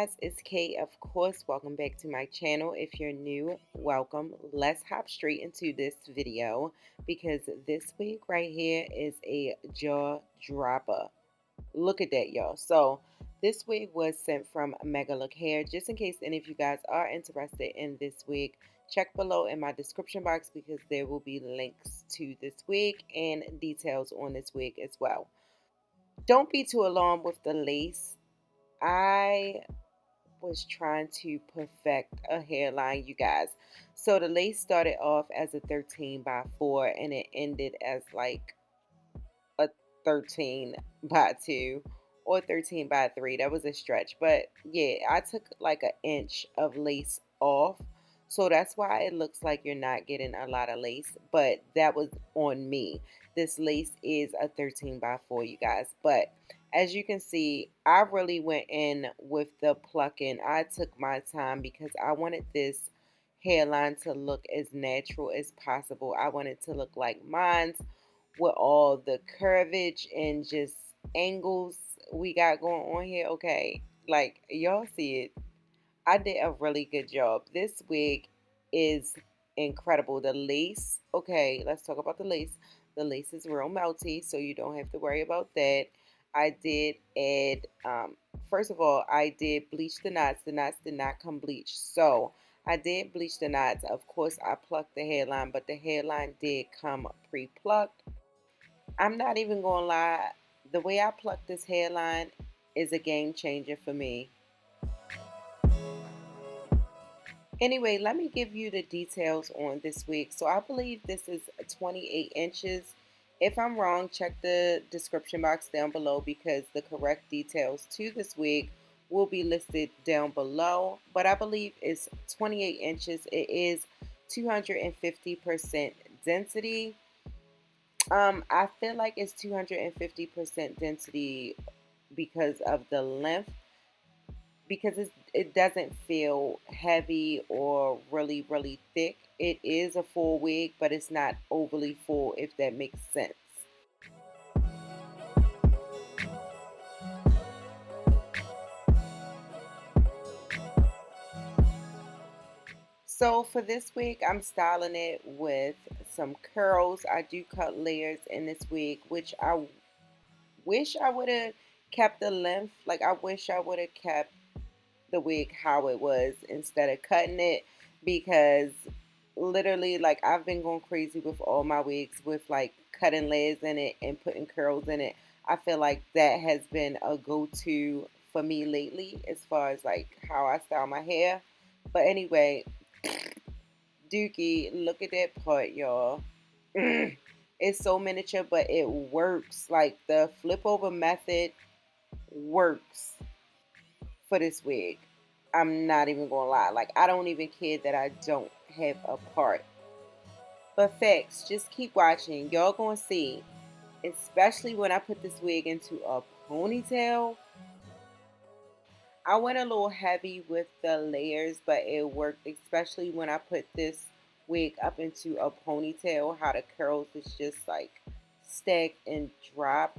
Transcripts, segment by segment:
guys, it's Kay, of course. Welcome back to my channel. If you're new, welcome. Let's hop straight into this video because this week right here is a jaw dropper. Look at that, y'all. So this wig was sent from Megalook Hair. Just in case any of you guys are interested in this wig, check below in my description box because there will be links to this wig and details on this wig as well. Don't be too alarmed with the lace. I was trying to perfect a hairline, you guys. So the lace started off as a 13 by 4 and it ended as like a 13 by 2 or 13 by 3. That was a stretch. But yeah, I took like an inch of lace off. So that's why it looks like you're not getting a lot of lace. But that was on me. This lace is a 13 by 4, you guys. But as you can see, I really went in with the plucking. I took my time because I wanted this hairline to look as natural as possible. I wanted to look like mine with all the curvage and just angles we got going on here. Okay, like y'all see it. I did a really good job. This wig is incredible. The lace, okay, let's talk about the lace. The lace is real melty, so you don't have to worry about that. I did add, first of all, I did bleach the knots. The knots did not come bleached. So I did bleach the knots. Of course, I plucked the hairline, but the hairline did come pre-plucked. I'm not even gonna lie. The way I pluck this hairline is a game changer for me. Anyway, let me give you the details on this wig. So I believe this is 28 inches. If I'm wrong, check the description box down below because the correct details to this wig will be listed down below. But I believe it's 28 inches. It is 250% density. I feel like it's 250% density because of the length, because it doesn't feel heavy or really thick. It is a full wig, but it's not overly full, if that makes sense. So for this wig, I'm styling it with some curls. I do cut layers in this wig, which I wish I would have kept the length. Like I wish I would have kept the wig how it was instead of cutting it, because literally like I've been going crazy with all my wigs with like cutting layers in it and putting curls in it. I feel like that has been a go-to for me lately as far as like how I style my hair. But anyway, Dookie, look at that part, y'all. It's so miniature, but it works. Like the flip over method works for this wig. I'm not even gonna lie. Like I don't even care that I don't have a part. But facts, just keep watching. Y'all gonna see. Especially when I put this wig into a ponytail. I went a little heavy with the layers, but it worked, especially when I put this wig up into a ponytail. How the curls is just like stacked and drop.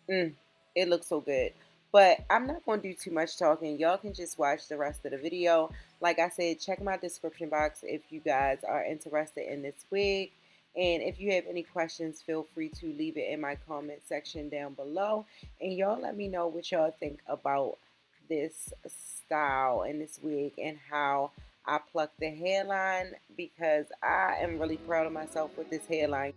It looks so good. But I'm not going to do too much talking. Y'all can just watch the rest of the video. Like I said, check my description box if you guys are interested in this wig. And if you have any questions, feel free to leave it in my comment section down below. And y'all let me know what y'all think about this style and this wig and how I plucked the hairline, because I am really proud of myself with this hairline.